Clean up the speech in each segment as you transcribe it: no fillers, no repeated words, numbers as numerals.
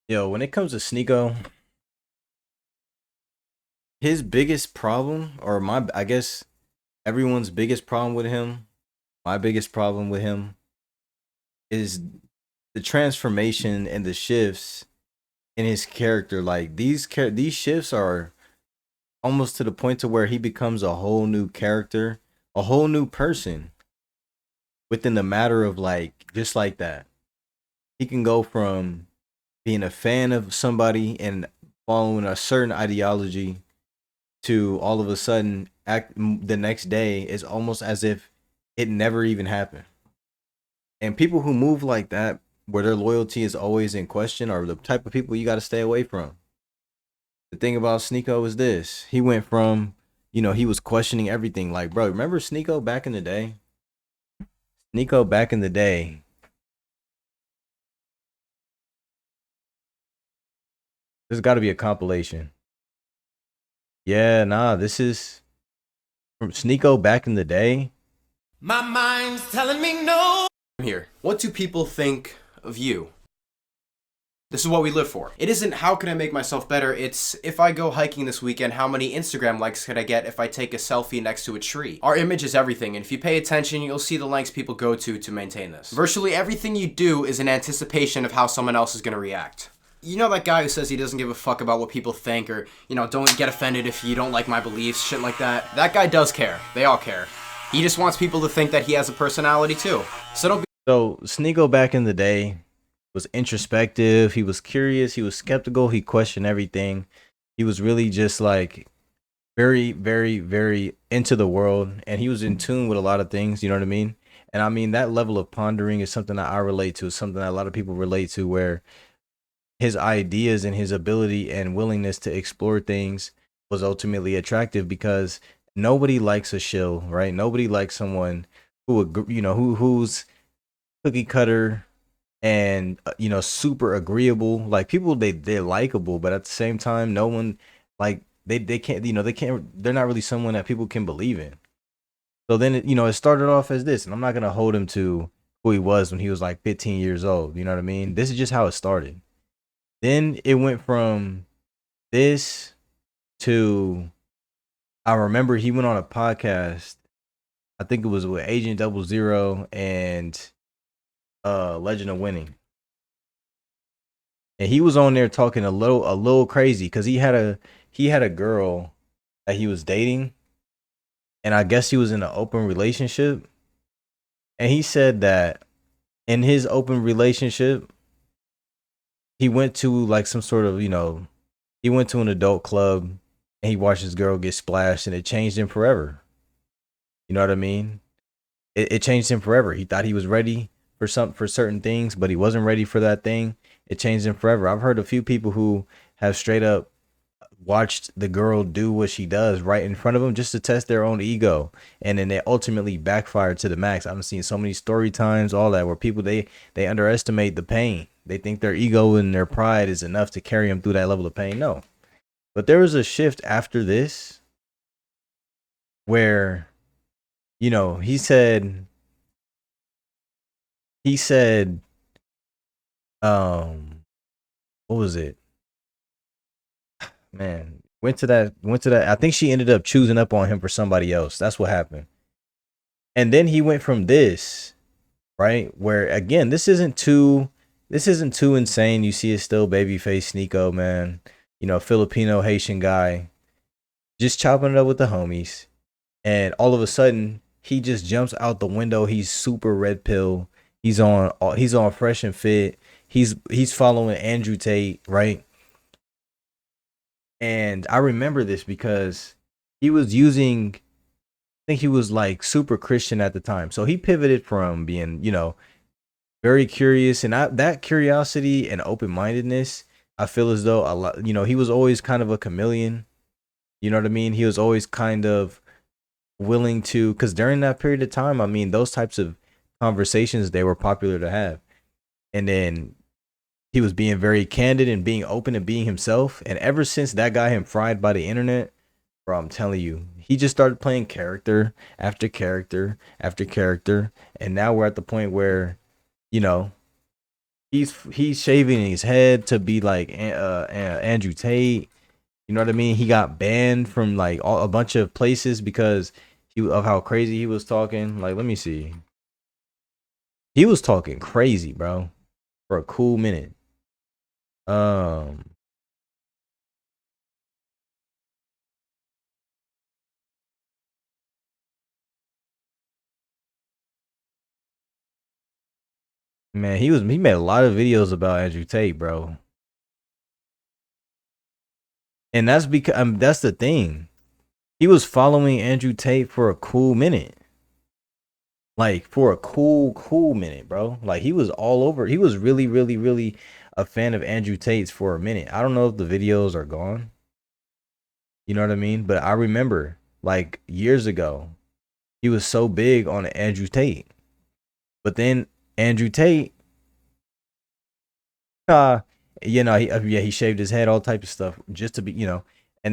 Yo, when it comes to Sneako, his biggest problem, or I guess everyone's biggest problem with him, my biggest problem with him is the transformation and the shifts in his character. Like these shifts are almost to the point to where he becomes a whole new character, a whole new person within the matter of like just like that. He can go from being a fan of somebody and following a certain ideology to all of a sudden act the next day is almost as if it never even happened. And people who move like that, where their loyalty is always in question, are the type of people you got to stay away from. The thing about Sneako is this: he went from, he was questioning everything. Like, bro, remember Sneako back in the day? Sneako back in the day. There's got to be a compilation. Yeah, nah, this is from Sneako back in the day. My mind's telling me no. Here, what do people think of you? This is what we live for. It isn't how can I make myself better, it's if I go hiking this weekend, how many Instagram likes could I get if I take a selfie next to a tree? Our image is everything, and if you pay attention, you'll see the lengths people go to maintain this. Virtually everything you do is in anticipation of how someone else is gonna react. You know that guy who says he doesn't give a fuck about what people think, or, don't get offended if you don't like my beliefs, shit like that? That guy does care. They all care. He just wants people to think that he has a personality too. So don't be. So Sneako back in the day was introspective. He was curious. He was skeptical. He questioned everything. He was really just like very, very, very into the world, and he was in tune with a lot of things. You know what I mean? And I mean that level of pondering is something that I relate to. Something that a lot of people relate to, where his ideas and his ability and willingness to explore things was ultimately attractive because nobody likes a shill, right? Nobody likes someone who's cookie cutter and super agreeable. Like people, they're likable, but at the same time, no one like they can't they're not really someone that people can believe in. So then it started off as this, and I'm not gonna hold him to who he was when he was like 15 years old. You know what I mean? This is just how it started. Then it went from this to, I remember he went on a podcast. I think it was with Agent Double Zero and Legend of Winning. And he was on there talking a little crazy because he had a girl that he was dating, and I guess he was in an open relationship. And he said that in his open relationship, he went to like some sort of, he went to an adult club and he watched his girl get splashed, and it changed him forever. You know what I mean? It changed him forever. He thought he was ready for certain things, but he wasn't ready for that thing. It changed him forever. I've heard a few people who have straight up watched the girl do what she does right in front of them just to test their own ego, and then they ultimately backfired to the max. I've seen so many story times, all that, where people they underestimate the pain. They think their ego and their pride is enough to carry them through that level of pain. No, but there was a shift after this where he said um what was it, man, went to that. I think she ended up choosing up on him for somebody else. That's what happened. And then he went from this, right, where again, this isn't too insane. You see, it's still babyface Sneako, man, Filipino Haitian guy just chopping it up with the homies. And all of a sudden he just jumps out the window. He's super red pill. He's on Fresh and Fit. He's following Andrew Tate, right? And I remember this because he was using, I think he was like super Christian at the time. So he pivoted from being, very curious, and that curiosity and open-mindedness, I feel as though a lot, he was always kind of a chameleon. You know what I mean? He was always kind of willing to, because during that period of time, I mean, those types of conversations, they were popular to have. And then he was being very candid and being open and being himself. And ever since that got him fried by the internet, bro, I'm telling you, he just started playing character after character after character. And now we're at the point where, you know, he's shaving his head to be like Andrew Tate. You know what I mean? He got banned from like a bunch of places because of how crazy he was talking. Like, let me see. He was talking crazy, bro, for a cool minute. Um, Man, he made a lot of videos about Andrew Tate, bro. And that's because that's the thing. He was following Andrew Tate for a cool minute. Like for a cool minute, bro. Like he was all over. He was really, really, really a fan of Andrew Tate's for a minute. I don't know if the videos are gone. You know what I mean? But I remember like years ago, he was so big on Andrew Tate. But then Andrew Tate, uh, he shaved his head, all type of stuff, just to be, And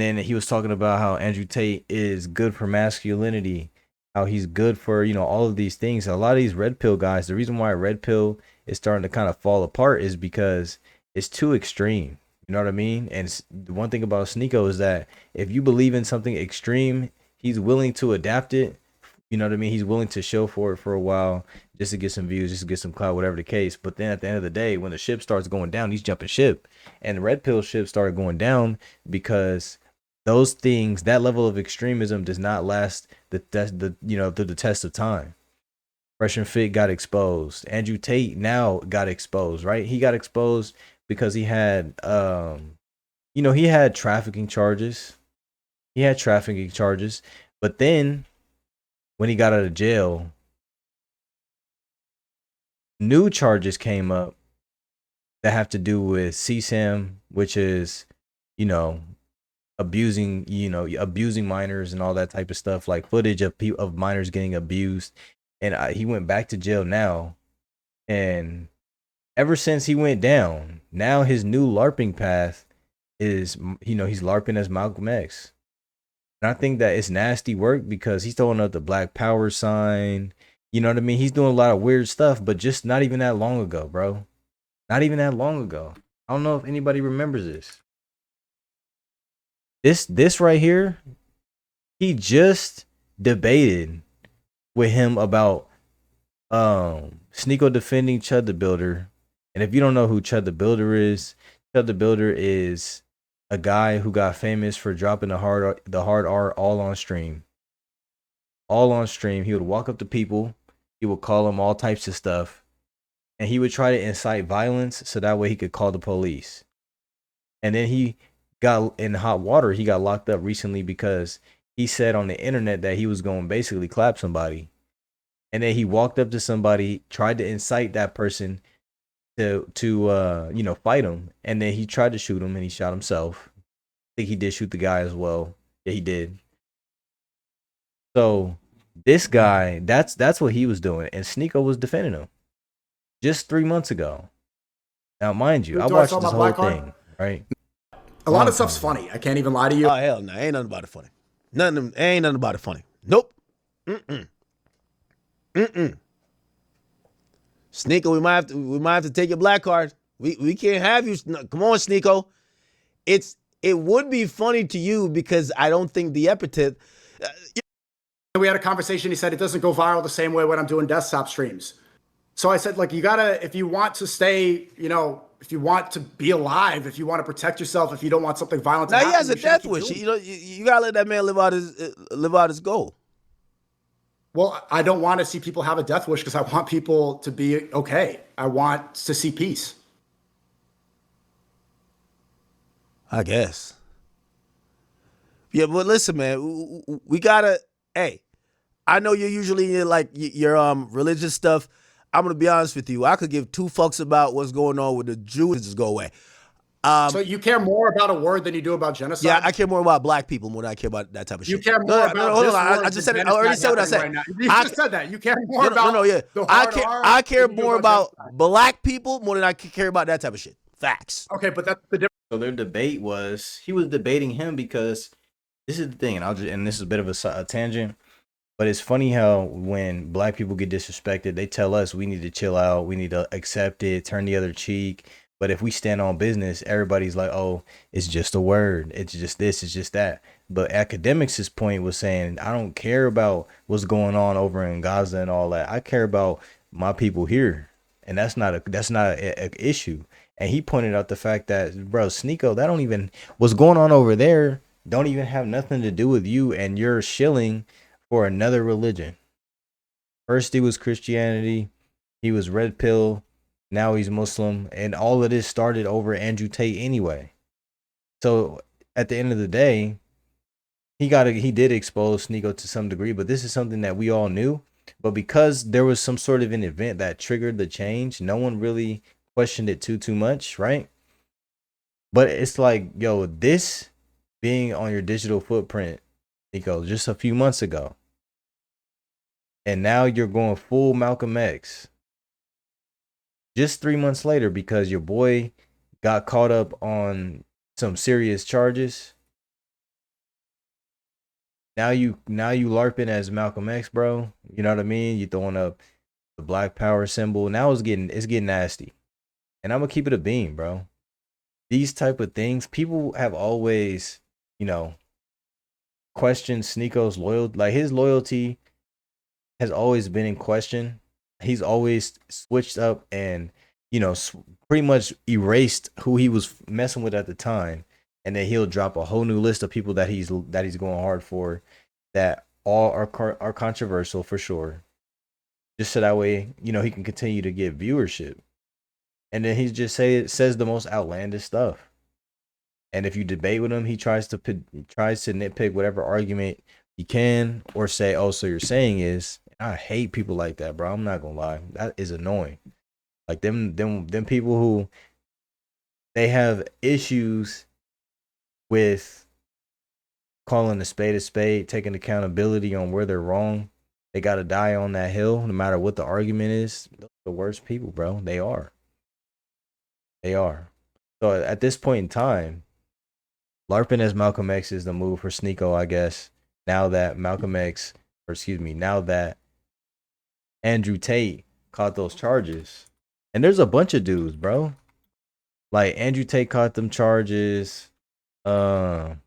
then he was talking about how Andrew Tate is good for masculinity, how he's good for all of these things. A lot of these red pill guys, the reason why red pill is starting to kind of fall apart is because it's too extreme. You know what I mean? And the one thing about Sneako is that if you believe in something extreme, he's willing to adapt it. You know what I mean? He's willing to show for it for a while just to get some views, just to get some clout, whatever the case. But then at the end of the day, when the ship starts going down, he's jumping ship. And the red pill ship started going down because those things, that level of extremism does not last through the test of time. Fresh and Fit got exposed. Andrew Tate now got exposed, right? He got exposed because he had he had trafficking charges. He had trafficking charges. But then when he got out of jail, new charges came up that have to do with CSAM, which is, abusing minors and all that type of stuff, like footage of minors getting abused. And he went back to jail now. And ever since he went down, now his new LARPing path is, he's LARPing as Malcolm X. And I think that it's nasty work because he's throwing up the Black Power sign. You know what I mean? He's doing a lot of weird stuff, but just not even that long ago, bro. Not even that long ago. I don't know if anybody remembers this. This right here, he just debated with him about Sneako defending Chud the Builder. And if you don't know who Chud the Builder is a guy who got famous for dropping the hard R all on stream. All on stream. He would walk up to people, he would call them all types of stuff, and he would try to incite violence so that way he could call the police. And then he got in hot water. He got locked up recently because he said on the internet that he was going to basically clap somebody. And then he walked up to somebody, tried to incite that person to fight him. And then he tried to shoot him and he shot himself. I think he did shoot the guy as well. Yeah, he did. So this guy, that's what he was doing. And Sneako was defending him just 3 months ago. Now, mind you, I watched this whole thing, right? A lot of stuff's funny. I can't even lie to you. Oh, hell no. Ain't nothing about it funny. Ain't nothing about it funny. Nope. Sneako, we might have to take your black card. We can't have you. No, come on, Sneako. It would be funny to you because I don't think the epithet. We had a conversation. He said it doesn't go viral the same way when I'm doing desktop streams. So I said, like, you gotta, if you want to stay, if you want to be alive, if you want to protect yourself, if you don't want something violent to happen, he has a death wish. You gotta let that man live out his goal. Well, I don't want to see people have a death wish because I want people to be okay. I want to see peace. I guess. Yeah, but listen, man, we gotta. Hey, I know you're usually like your religious stuff. I'm gonna be honest with you. I could give two fucks about what's going on with the Jews. Just go away. So you care more about a word than you do about genocide? Yeah, I care more about black people more than I care about that type of shit. You care more about this word I just said it. I already said what I said. Right now. You just said that. You care more about the hard R I care more about genocide. black people more than I care about that type of shit. Facts. Okay, but that's the difference. So their debate was, he was debating him because this is the thing, and this is a bit of a tangent. But it's funny how when black people get disrespected, they tell us we need to chill out, we need to accept it, turn the other cheek. But if we stand on business, everybody's like, "Oh, it's just a word. It's just this. It's just that." But academics' point was saying, "I don't care about what's going on over in Gaza and all that. I care about my people here, and that's not a issue." And he pointed out the fact that, bro, Sneako, that don't even what's going on over there don't even have nothing to do with you, and you're shilling for another religion. First he was Christianity, he was red pill, now he's Muslim, and all of this started over Andrew Tate anyway. So at the end of the day, he did expose Sneako to some degree, but this is something that we all knew. But because there was some sort of an event that triggered the change, no one really questioned it too much, right? But it's like, yo, this being on your digital footprint, Nico, just a few months ago, and now you're going full Malcolm X just 3 months later because your boy got caught up on some serious charges. Now you LARPing as Malcolm X, bro. You know what I mean? You throwing up the Black Power symbol. Now it's getting nasty. And I'm gonna keep it a beam, bro. These type of things, people have always, you know, questioned Sneako's loyalty. Like his loyalty has always been in question. He's always switched up and pretty much erased who he was messing with at the time, and then he'll drop a whole new list of people that he's going hard for, that all are controversial for sure, just so that way he can continue to get viewership, and then he just says the most outlandish stuff. And if you debate with him, he tries to nitpick whatever argument he can, or say, "Oh, so you're saying is." I hate people like that, bro. I'm not gonna lie, that is annoying. Like them people who they have issues with calling a spade, taking accountability on where they're wrong. They gotta die on that hill, no matter what the argument is. Those are the worst people, bro. They are. They are. So at this point in time, LARPing as Malcolm X is the move for Sneako, I guess. Now that now that Andrew Tate caught those charges. And there's a bunch of dudes, bro. Like Andrew Tate caught them charges. This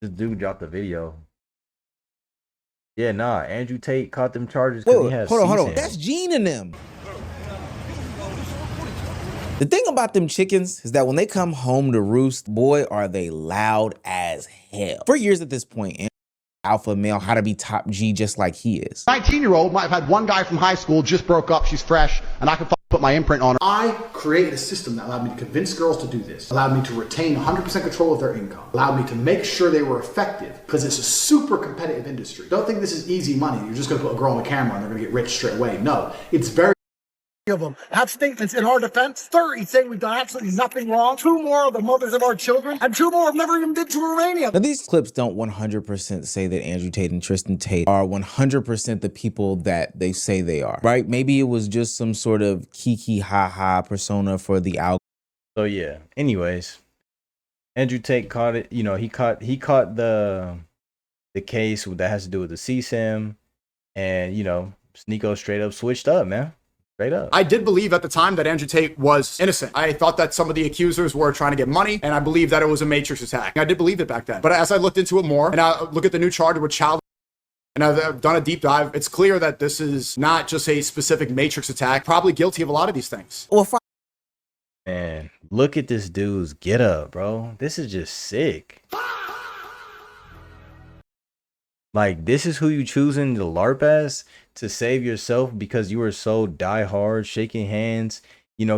dude dropped a video. Yeah, nah. Andrew Tate caught them charges because he Whoa, has hold on. CSAM. That's Gene in them. The thing about them chickens is that when they come home to roost, boy, are they loud as hell. For years at this point, alpha male, how to be top G just like he is. 19-year-old might have had one guy from high school, just broke up, she's fresh, and I can put my imprint on her. I created a system that allowed me to convince girls to do this, allowed me to retain 100% control of their income, allowed me to make sure they were effective, because it's a super competitive industry. Don't think this is easy money. You're just going to put a girl on the camera and they're going to get rich straight away. No, it's very of them have statements in our defense. 30 saying we've done absolutely nothing wrong. 2 more are the mothers of our children, and 2 more have never even been to Romania. Now, these clips don't 100% say that Andrew Tate and Tristan Tate are 100% the people that they say they are, right? Maybe it was just some sort of kiki ha-ha persona for the algorithm. So yeah. Anyways, Andrew Tate caught it. He caught the case that has to do with the CSAM, and Sneako straight up switched up, man. Straight up. I did believe at the time that Andrew Tate was innocent. I thought that some of the accusers were trying to get money, and I believed that it was a Matrix attack. I did believe it back then. But as I looked into it more, and I look at the new charge with child, and I've done a deep dive, it's clear that this is not just a specific Matrix attack, probably guilty of a lot of these things. Well, Man, look at this dude's get up, bro. This is just sick. Like, this is who you choosing to LARP as to save yourself because you were so die hard, shaking hands,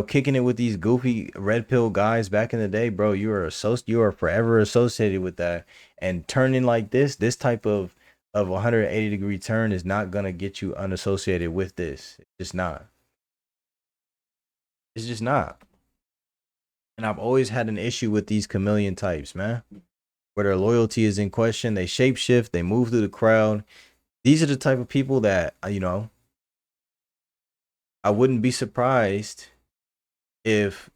kicking it with these goofy red pill guys back in the day, bro. You are forever associated with that. And turning like this type of 180-degree turn is not gonna get you unassociated with this. It's just not. It's just not. And I've always had an issue with these chameleon types, man, where their loyalty is in question. They shapeshift, they move through the crowd. These are the type of people that, I wouldn't be surprised if,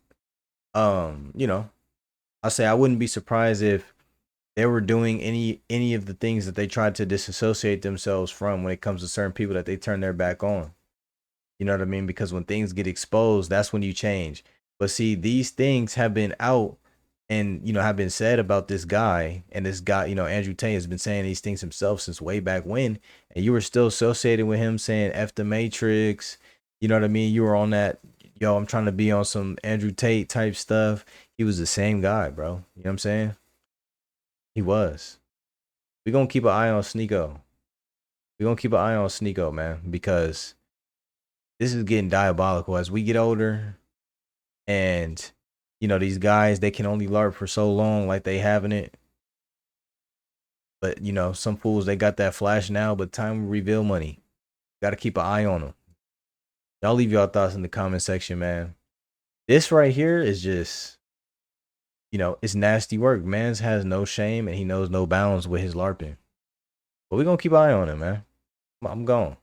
I wouldn't be surprised if they were doing any of the things that they tried to disassociate themselves from when it comes to certain people that they turn their back on. You know what I mean? Because when things get exposed, that's when you change. But see, these things have been out and, have been said about this guy. And this guy, Andrew Tate has been saying these things himself since way back when. And you were still associated with him saying F the Matrix. You know what I mean? You were on that, yo, I'm trying to be on some Andrew Tate type stuff. He was the same guy, bro. You know what I'm saying? He was. We're going to keep an eye on Sneako. We're going to keep an eye on Sneako, man, because this is getting diabolical as we get older. And, these guys, they can only LARP for so long like they having it. But, some fools, they got that flash now, but time will reveal money. Got to keep an eye on them. Y'all leave y'all thoughts in the comment section, man. This right here is just, it's nasty work. Mans has no shame and he knows no bounds with his LARPing. But we're going to keep an eye on him, man. I'm gone.